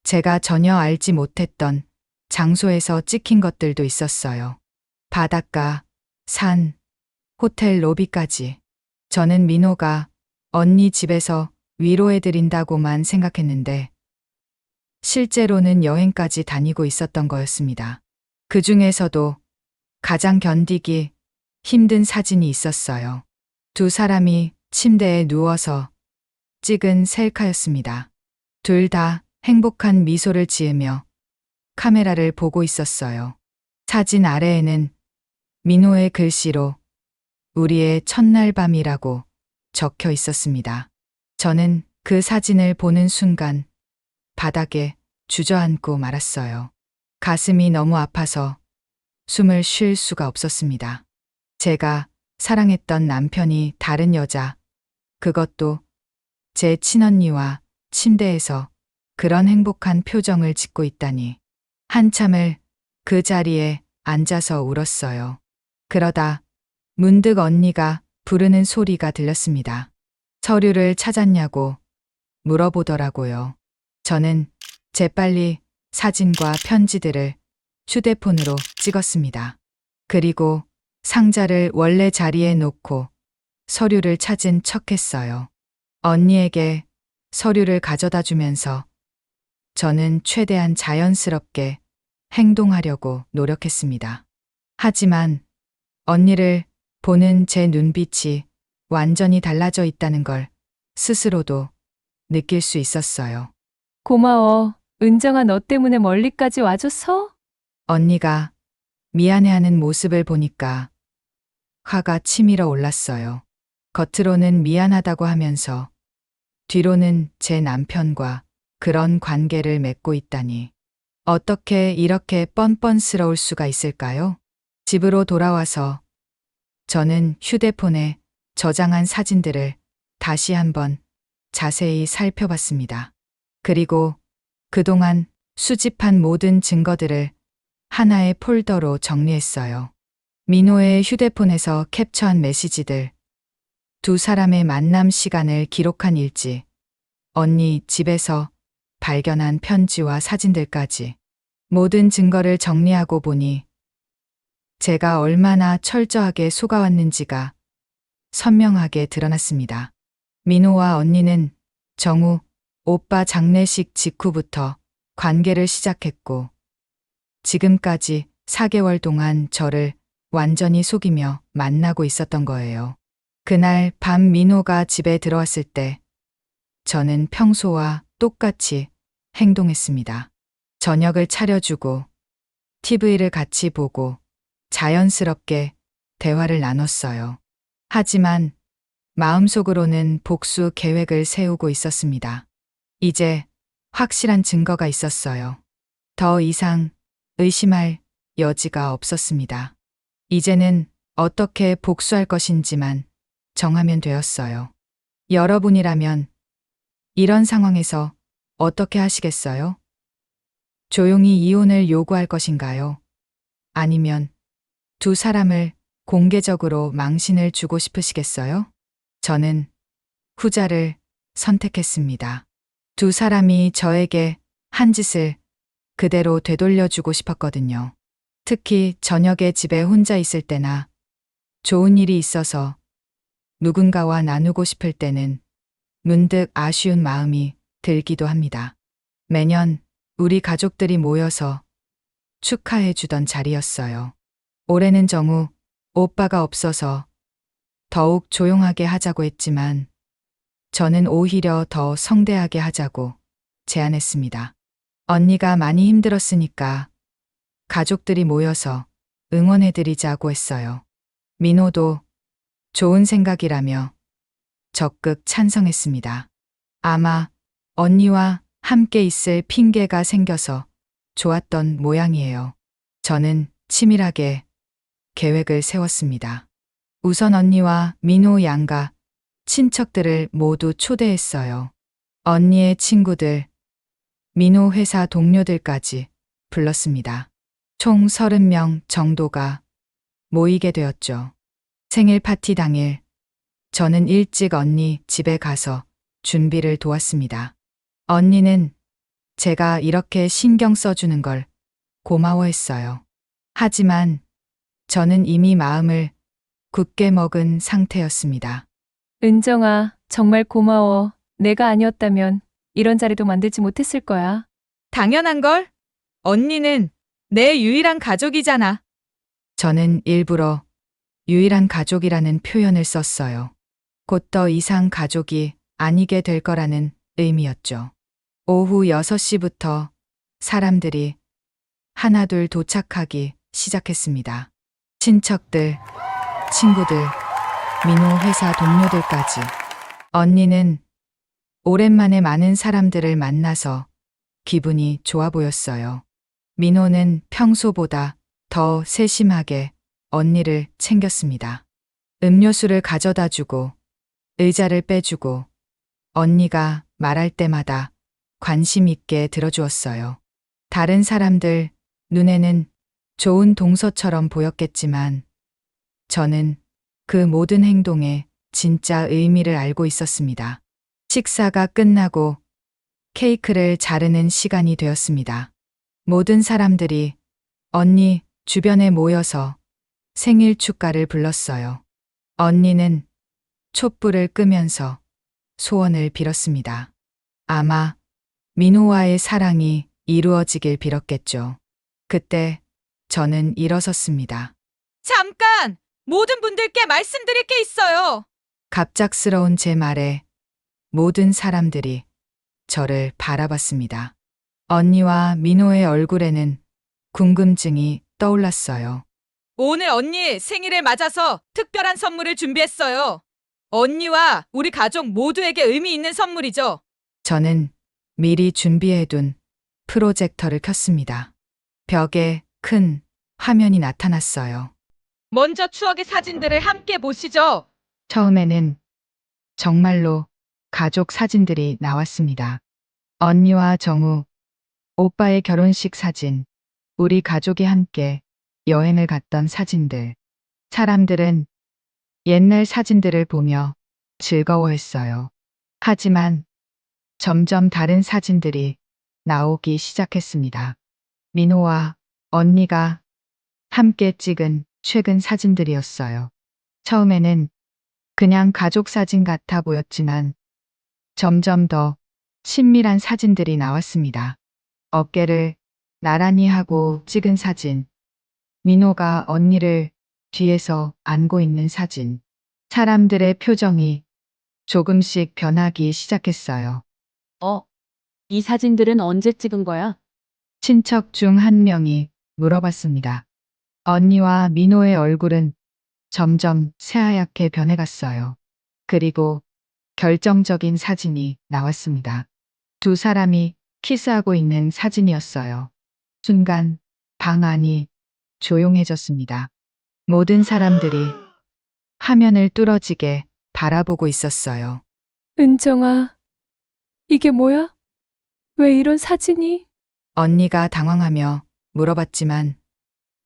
S2: 제가 전혀 알지 못했던 장소에서 찍힌 것들도 있었어요. 바닷가, 산, 호텔 로비까지. 저는 민호가 언니 집에서 위로해드린다고만 생각했는데 실제로는 여행까지 다니고 있었던 거였습니다. 그 중에서도 가장 견디기 힘든 사진이 있었어요. 두 사람이 침대에 누워서 찍은 셀카였습니다. 둘 다 행복한 미소를 지으며 카메라를 보고 있었어요. 사진 아래에는 민호의 글씨로 우리의 첫날 밤이라고 적혀 있었습니다. 저는 그 사진을 보는 순간 바닥에 주저앉고 말았어요. 가슴이 너무 아파서 숨을 쉴 수가 없었습니다. 제가 사랑했던 남편이 다른 여자, 그것도 제 친언니와 침대에서 그런 행복한 표정을 짓고 있다니. 한참을 그 자리에 앉아서 울었어요. 그러다 문득 언니가 부르는 소리가 들렸습니다. 서류를 찾았냐고 물어보더라고요. 저는 재빨리 사진과 편지들을 휴대폰으로 찍었습니다. 그리고 상자를 원래 자리에 놓고 서류를 찾은 척했어요. 언니에게 서류를 가져다 주면서 저는 최대한 자연스럽게 행동하려고 노력했습니다. 하지만 언니를 보는 제 눈빛이 완전히 달라져 있다는 걸 스스로도 느낄 수 있었어요.
S3: 고마워. 은정아, 너 때문에 멀리까지 와줘서?
S2: 언니가 미안해하는 모습을 보니까 화가 치밀어 올랐어요. 겉으로는 미안하다고 하면서 뒤로는 제 남편과 그런 관계를 맺고 있다니. 어떻게 이렇게 뻔뻔스러울 수가 있을까요? 집으로 돌아와서 저는 휴대폰에 저장한 사진들을 다시 한번 자세히 살펴봤습니다. 그리고 그동안 수집한 모든 증거들을 하나의 폴더로 정리했어요. 민호의 휴대폰에서 캡처한 메시지들, 두 사람의 만남 시간을 기록한 일지, 언니 집에서 발견한 편지와 사진들까지 모든 증거를 정리하고 보니 제가 얼마나 철저하게 속아왔는지가 선명하게 드러났습니다. 민호와 언니는 정우, 오빠 장례식 직후부터 관계를 시작했고 지금까지 4개월 동안 저를 완전히 속이며 만나고 있었던 거예요. 그날 밤 민호가 집에 들어왔을 때 저는 평소와 똑같이 행동했습니다. 저녁을 차려주고 TV를 같이 보고 자연스럽게 대화를 나눴어요. 하지만 마음속으로는 복수 계획을 세우고 있었습니다. 이제 확실한 증거가 있었어요. 더 이상 의심할 여지가 없었습니다. 이제는 어떻게 복수할 것인지만 정하면 되었어요. 여러분이라면 이런 상황에서 어떻게 하시겠어요? 조용히 이혼을 요구할 것인가요? 아니면 두 사람을 공개적으로 망신을 주고 싶으시겠어요? 저는 후자를 선택했습니다. 두 사람이 저에게 한 짓을 그대로 되돌려주고 싶었거든요. 특히 저녁에 집에 혼자 있을 때나 좋은 일이 있어서 누군가와 나누고 싶을 때는 문득 아쉬운 마음이 들기도 합니다. 매년 우리 가족들이 모여서 축하해 주던 자리였어요. 올해는 정우, 오빠가 없어서 더욱 조용하게 하자고 했지만 저는 오히려 더 성대하게 하자고 제안했습니다. 언니가 많이 힘들었으니까 가족들이 모여서 응원해드리자고 했어요. 민호도 좋은 생각이라며 적극 찬성했습니다. 아마 언니와 함께 있을 핑계가 생겨서 좋았던 모양이에요. 저는 치밀하게 계획을 세웠습니다. 우선 언니와 민호 양가 친척들을 모두 초대했어요. 언니의 친구들, 민호 회사 동료들까지 불렀습니다. 총 30명 정도가 모이게 되었죠. 생일 파티 당일, 저는 일찍 언니 집에 가서 준비를 도왔습니다. 언니는 제가 이렇게 신경 써주는 걸 고마워했어요. 하지만 저는 이미 마음을 굳게 먹은 상태였습니다.
S3: 은정아, 정말 고마워. 내가 아니었다면 이런 자리도 만들지 못했을 거야.
S1: 당연한 걸? 언니는 내 유일한 가족이잖아.
S2: 저는 일부러 유일한 가족이라는 표현을 썼어요. 곧 더 이상 가족이 아니게 될 거라는 의미였죠. 오후 6시부터 사람들이 하나둘 도착하기 시작했습니다. 친척들, 친구들, 민호 회사 동료들까지. 언니는 오랜만에 많은 사람들을 만나서 기분이 좋아 보였어요. 민호는 평소보다 더 세심하게 언니를 챙겼습니다. 음료수를 가져다 주고 의자를 빼주고 언니가 말할 때마다 관심 있게 들어주었어요. 다른 사람들 눈에는 좋은 동서처럼 보였겠지만 저는 그 모든 행동에 진짜 의미를 알고 있었습니다. 식사가 끝나고 케이크를 자르는 시간이 되었습니다. 모든 사람들이 언니 주변에 모여서 생일 축가를 불렀어요. 언니는 촛불을 끄면서 소원을 빌었습니다. 아마 민호와의 사랑이 이루어지길 빌었겠죠. 그때 저는 일어섰습니다.
S1: 잠깐! 모든 분들께 말씀드릴 게 있어요.
S2: 갑작스러운 제 말에 모든 사람들이 저를 바라봤습니다. 언니와 민호의 얼굴에는 궁금증이 떠올랐어요.
S1: 오늘 언니 생일을 맞아서 특별한 선물을 준비했어요. 언니와 우리 가족 모두에게 의미 있는 선물이죠.
S2: 저는 미리 준비해둔 프로젝터를 켰습니다. 벽에 큰 화면이 나타났어요.
S1: 먼저 추억의 사진들을 함께 보시죠.
S2: 처음에는 정말로 가족 사진들이 나왔습니다. 언니와 정우, 오빠의 결혼식 사진, 우리 가족이 함께 여행을 갔던 사진들. 사람들은 옛날 사진들을 보며 즐거워했어요. 하지만 점점 다른 사진들이 나오기 시작했습니다. 민호와 언니가 함께 찍은 최근 사진들이었어요. 처음에는 그냥 가족 사진 같아 보였지만 점점 더 친밀한 사진들이 나왔습니다. 어깨를 나란히 하고 찍은 사진, 민호가 언니를 뒤에서 안고 있는 사진, 사람들의 표정이 조금씩 변하기 시작했어요.
S6: 이 사진들은 언제 찍은 거야?
S2: 친척 중 한 명이 물어봤습니다. 언니와 민호의 얼굴은 점점 새하얗게 변해갔어요. 그리고 결정적인 사진이 나왔습니다. 두 사람이 키스하고 있는 사진이었어요. 순간 방 안이 조용해졌습니다. 모든 사람들이 화면을 뚫어지게 바라보고 있었어요.
S3: 은정아, 이게 뭐야? 왜 이런 사진이?
S2: 언니가 당황하며 물어봤지만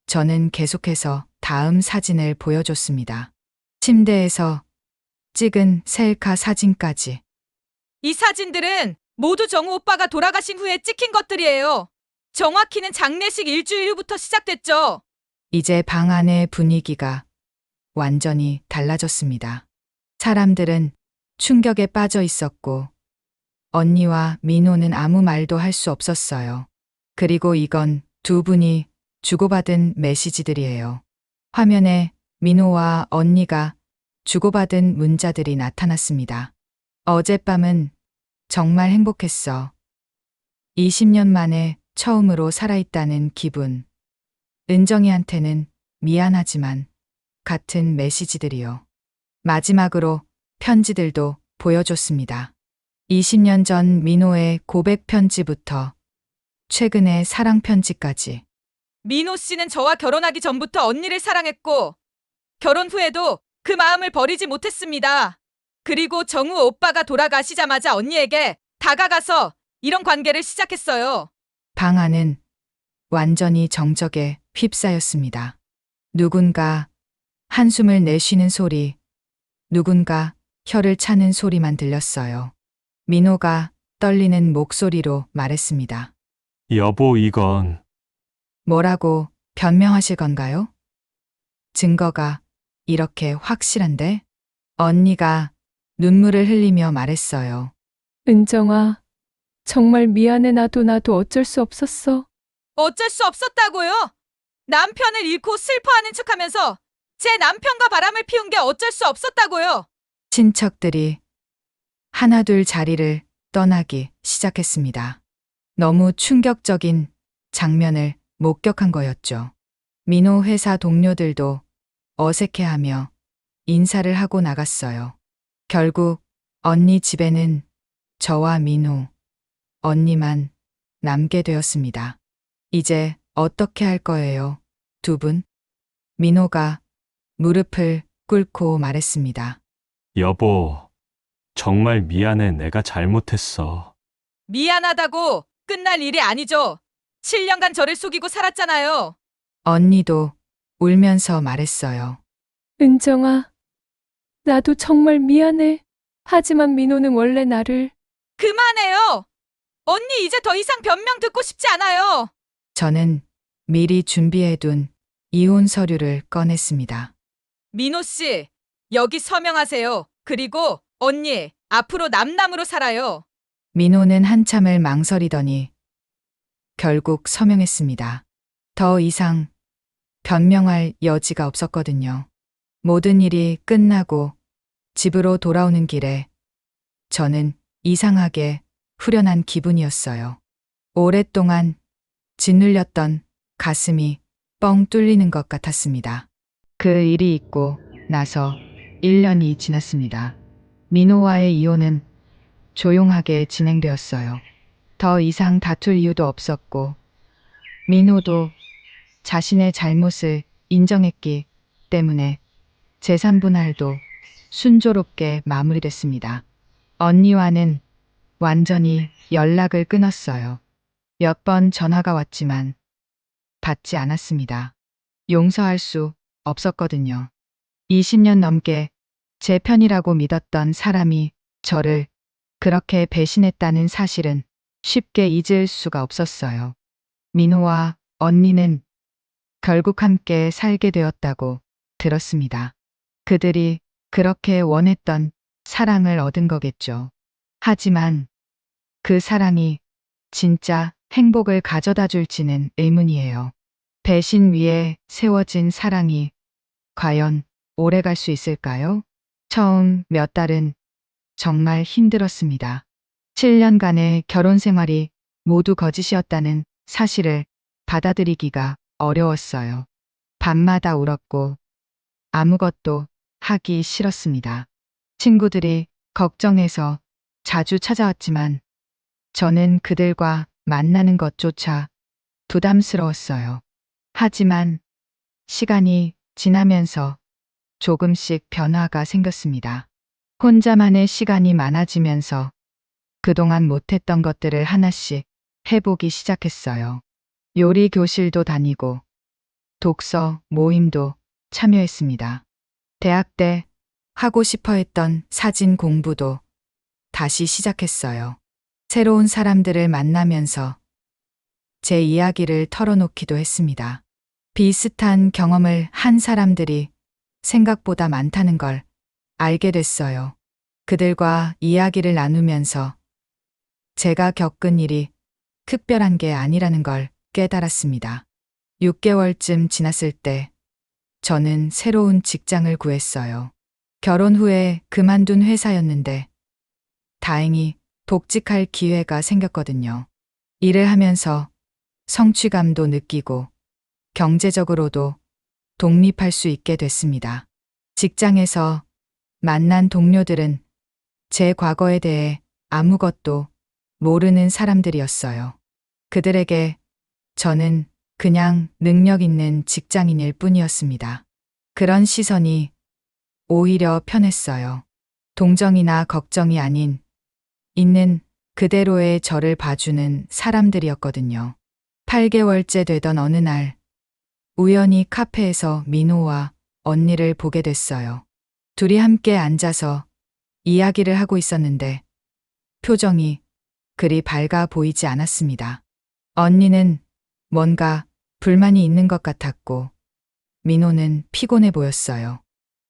S2: 저는 계속해서 다음 사진을 보여줬습니다. 침대에서 찍은 셀카 사진까지.
S1: 이 사진들은 모두 정우 오빠가 돌아가신 후에 찍힌 것들이에요. 정확히는 장례식 일주일 후부터 시작됐죠.
S2: 이제 방 안의 분위기가 완전히 달라졌습니다. 사람들은 충격에 빠져 있었고 언니와 민호는 아무 말도 할 수 없었어요. 그리고 이건 두 분이 주고받은 메시지들이에요. 화면에 민호와 언니가 주고받은 문자들이 나타났습니다. 어젯밤은 정말 행복했어. 20년 만에 처음으로 살아있다는 기분. 은정이한테는 미안하지만 같은 메시지들이요. 마지막으로 편지들도 보여줬습니다. 20년 전 민호의 고백 편지부터 최근의 사랑 편지까지.
S1: 민호 씨는 저와 결혼하기 전부터 언니를 사랑했고, 결혼 후에도 그 마음을 버리지 못했습니다. 그리고 정우 오빠가 돌아가시자마자 언니에게 다가가서 이런 관계를 시작했어요.
S2: 방 안은 완전히 정적에 휩싸였습니다. 누군가 한숨을 내쉬는 소리, 누군가 혀를 차는 소리만 들렸어요. 민호가 떨리는 목소리로 말했습니다.
S5: 여보, 이건
S2: 뭐라고 변명하실 건가요? 증거가 이렇게 확실한데? 언니가 눈물을 흘리며 말했어요.
S3: 은정아, 정말 미안해. 나도 어쩔 수 없었어.
S1: 어쩔 수 없었다고요? 남편을 잃고 슬퍼하는 척하면서 제 남편과 바람을 피운 게 어쩔 수 없었다고요?
S2: 친척들이 하나둘 자리를 떠나기 시작했습니다. 너무 충격적인 장면을 목격한 거였죠. 민호 회사 동료들도 어색해하며 인사를 하고 나갔어요. 결국 언니 집에는 저와 민호, 언니만 남게 되었습니다. 이제 어떻게 할 거예요, 두 분? 민호가 무릎을 꿇고 말했습니다.
S5: 여보, 정말 미안해. 내가 잘못했어.
S1: 미안하다고 끝날 일이 아니죠. 7년간 저를 속이고 살았잖아요.
S2: 언니도 울면서 말했어요.
S3: 은정아, 나도 정말 미안해. 하지만 민호는 원래 나를
S1: 그만해요. 언니 이제 더 이상 변명 듣고 싶지 않아요.
S2: 저는 미리 준비해둔 이혼 서류를 꺼냈습니다.
S1: 민호 씨, 여기 서명하세요. 그리고 언니, 앞으로 남남으로 살아요.
S2: 민호는 한참을 망설이더니 결국 서명했습니다. 더 이상 변명할 여지가 없었거든요. 모든 일이 끝나고 집으로 돌아오는 길에 저는 이상하게 후련한 기분이었어요. 오랫동안 짓눌렸던 가슴이 뻥 뚫리는 것 같았습니다. 그 일이 있고 나서 1년이 지났습니다. 민호와의 이혼은 조용하게 진행되었어요. 더 이상 다툴 이유도 없었고, 민호도 자신의 잘못을 인정했기 때문에 재산 분할도 순조롭게 마무리됐습니다. 언니와는 완전히 연락을 끊었어요. 몇 번 전화가 왔지만 받지 않았습니다. 용서할 수 없었거든요. 20년 넘게 제 편이라고 믿었던 사람이 저를 그렇게 배신했다는 사실은 쉽게 잊을 수가 없었어요. 민호와 언니는 결국 함께 살게 되었다고 들었습니다. 그들이 그렇게 원했던 사랑을 얻은 거겠죠. 하지만 그 사랑이 진짜 행복을 가져다 줄지는 의문이에요. 배신 위에 세워진 사랑이 과연 오래 갈 수 있을까요? 처음 몇 달은 정말 힘들었습니다. 7년간의 결혼 생활이 모두 거짓이었다는 사실을 받아들이기가 어려웠어요. 밤마다 울었고 아무것도 하기 싫었습니다. 친구들이 걱정해서 자주 찾아왔지만 저는 그들과 만나는 것조차 부담스러웠어요. 하지만 시간이 지나면서 조금씩 변화가 생겼습니다. 혼자만의 시간이 많아지면서 그동안 못했던 것들을 하나씩 해보기 시작했어요. 요리 교실도 다니고 독서 모임도 참여했습니다. 대학 때 하고 싶어 했던 사진 공부도 다시 시작했어요. 새로운 사람들을 만나면서 제 이야기를 털어놓기도 했습니다. 비슷한 경험을 한 사람들이 생각보다 많다는 걸 알게 됐어요. 그들과 이야기를 나누면서 제가 겪은 일이 특별한 게 아니라는 걸 깨달았습니다. 6개월쯤 지났을 때 저는 새로운 직장을 구했어요. 결혼 후에 그만둔 회사였는데 다행히 복직할 기회가 생겼거든요. 일을 하면서 성취감도 느끼고 경제적으로도 독립할 수 있게 됐습니다. 직장에서 만난 동료들은 제 과거에 대해 아무것도 모르는 사람들이었어요. 그들에게 저는 그냥 능력 있는 직장인일 뿐이었습니다. 그런 시선이 오히려 편했어요. 동정이나 걱정이 아닌 있는 그대로의 저를 봐주는 사람들이었거든요. 8개월째 되던 어느 날 우연히 카페에서 민호와 언니를 보게 됐어요. 둘이 함께 앉아서 이야기를 하고 있었는데 표정이 그리 밝아 보이지 않았습니다. 언니는 뭔가 불만이 있는 것 같았고 민호는 피곤해 보였어요.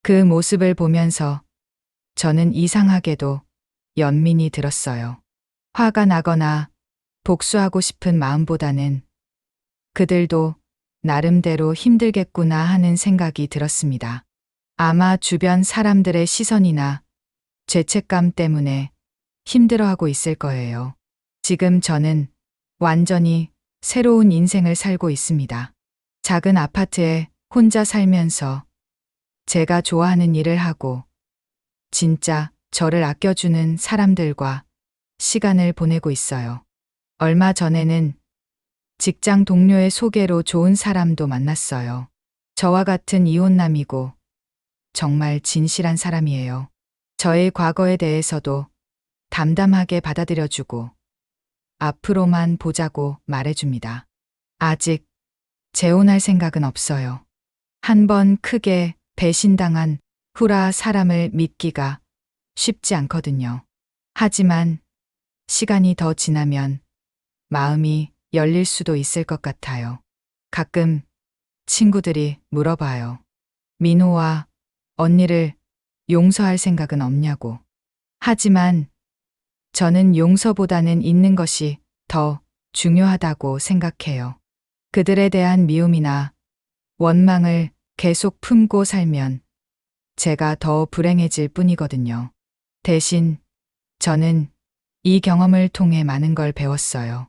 S2: 그 모습을 보면서 저는 이상하게도 연민이 들었어요. 화가 나거나 복수하고 싶은 마음보다는 그들도 나름대로 힘들겠구나 하는 생각이 들었습니다. 아마 주변 사람들의 시선이나 죄책감 때문에 힘들어하고 있을 거예요. 지금 저는 완전히 새로운 인생을 살고 있습니다. 작은 아파트에 혼자 살면서 제가 좋아하는 일을 하고 진짜 저를 아껴주는 사람들과 시간을 보내고 있어요. 얼마 전에는 직장 동료의 소개로 좋은 사람도 만났어요. 저와 같은 이혼남이고 정말 진실한 사람이에요. 저의 과거에 대해서도 담담하게 받아들여주고 앞으로만 보자고 말해줍니다. 아직 재혼할 생각은 없어요. 한번 크게 배신당한 후라 사람을 믿기가 쉽지 않거든요. 하지만 시간이 더 지나면 마음이 열릴 수도 있을 것 같아요. 가끔 친구들이 물어봐요. 민호와 언니를 용서할 생각은 없냐고. 하지만 저는 용서보다는 있는 것이 더 중요하다고 생각해요. 그들에 대한 미움이나 원망을 계속 품고 살면 제가 더 불행해질 뿐이거든요. 대신 저는 이 경험을 통해 많은 걸 배웠어요.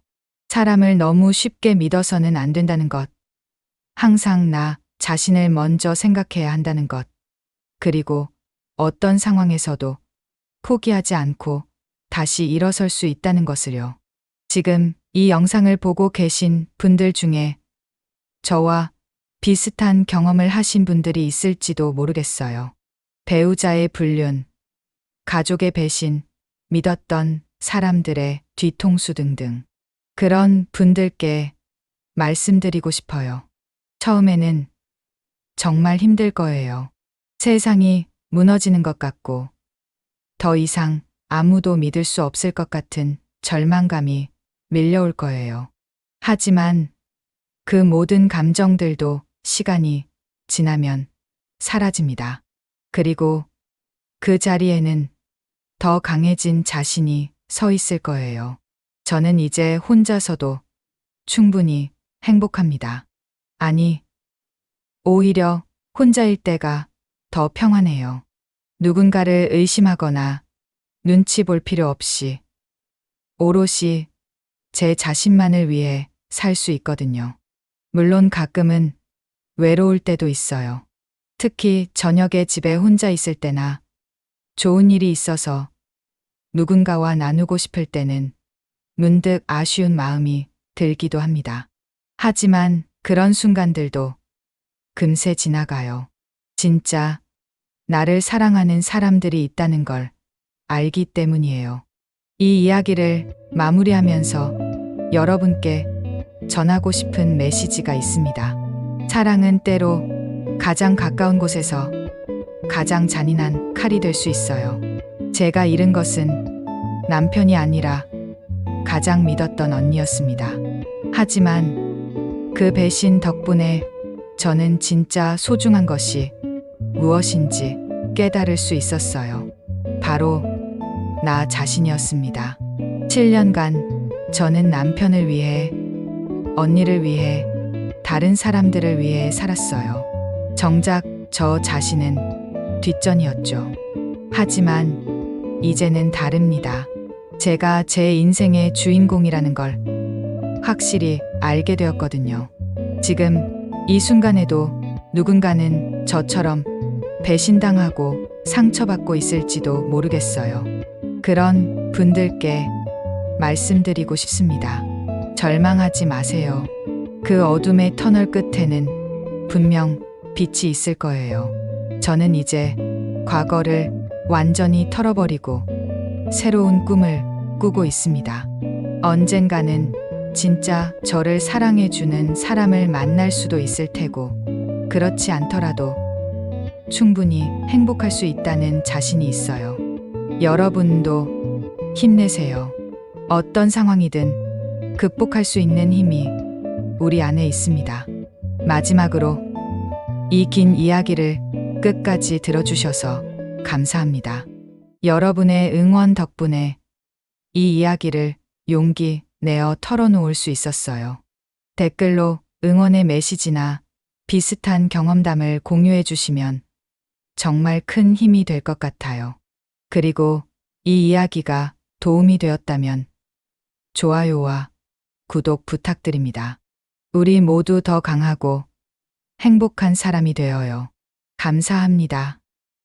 S2: 사람을 너무 쉽게 믿어서는 안 된다는 것. 항상 나 자신을 먼저 생각해야 한다는 것. 그리고 어떤 상황에서도 포기하지 않고 다시 일어설 수 있다는 것을요. 지금 이 영상을 보고 계신 분들 중에 저와 비슷한 경험을 하신 분들이 있을지도 모르겠어요. 배우자의 불륜, 가족의 배신, 믿었던 사람들의 뒤통수 등등. 그런 분들께 말씀드리고 싶어요. 처음에는 정말 힘들 거예요. 세상이 무너지는 것 같고 더 이상 아무도 믿을 수 없을 것 같은 절망감이 밀려올 거예요. 하지만 그 모든 감정들도 시간이 지나면 사라집니다. 그리고 그 자리에는 더 강해진 자신이 서 있을 거예요. 저는 이제 혼자서도 충분히 행복합니다. 아니, 오히려 혼자일 때가 더 평안해요. 누군가를 의심하거나 눈치 볼 필요 없이 오롯이 제 자신만을 위해 살 수 있거든요. 물론 가끔은 외로울 때도 있어요. 특히 저녁에 집에 혼자 있을 때나 좋은 일이 있어서 누군가와 나누고 싶을 때는 문득 아쉬운 마음이 들기도 합니다. 하지만 그런 순간들도 금세 지나가요. 진짜 나를 사랑하는 사람들이 있다는 걸 알기 때문이에요. 이 이야기를 마무리하면서 여러분께 전하고 싶은 메시지가 있습니다. 사랑은 때로 가장 가까운 곳에서 가장 잔인한 칼이 될 수 있어요. 제가 잃은 것은 남편이 아니라 가장 믿었던 언니였습니다. 하지만 그 배신 덕분에 저는 진짜 소중한 것이 무엇인지 깨달을 수 있었어요. 바로 나 자신이었습니다. 7년간 저는 남편을 위해, 언니를 위해, 다른 사람들을 위해 살았어요. 정작 저 자신은 뒷전이었죠. 하지만 이제는 다릅니다. 제가 제 인생의 주인공이라는 걸 확실히 알게 되었거든요. 지금 이 순간에도 누군가는 저처럼 배신당하고 상처받고 있을지도 모르겠어요. 그런 분들께 말씀드리고 싶습니다. 절망하지 마세요. 그 어둠의 터널 끝에는 분명 빛이 있을 거예요. 저는 이제 과거를 완전히 털어버리고 새로운 꿈을 꾸고 있습니다. 언젠가는 진짜 저를 사랑해주는 사람을 만날 수도 있을 테고, 그렇지 않더라도 충분히 행복할 수 있다는 자신이 있어요. 여러분도 힘내세요. 어떤 상황이든 극복할 수 있는 힘이 우리 안에 있습니다. 마지막으로 이 긴 이야기를 끝까지 들어주셔서 감사합니다. 여러분의 응원 덕분에 이 이야기를 용기 내어 털어놓을 수 있었어요. 댓글로 응원의 메시지나 비슷한 경험담을 공유해 주시면 정말 큰 힘이 될 것 같아요. 그리고 이 이야기가 도움이 되었다면 좋아요와 구독 부탁드립니다. 우리 모두 더 강하고 행복한 사람이 되어요. 감사합니다.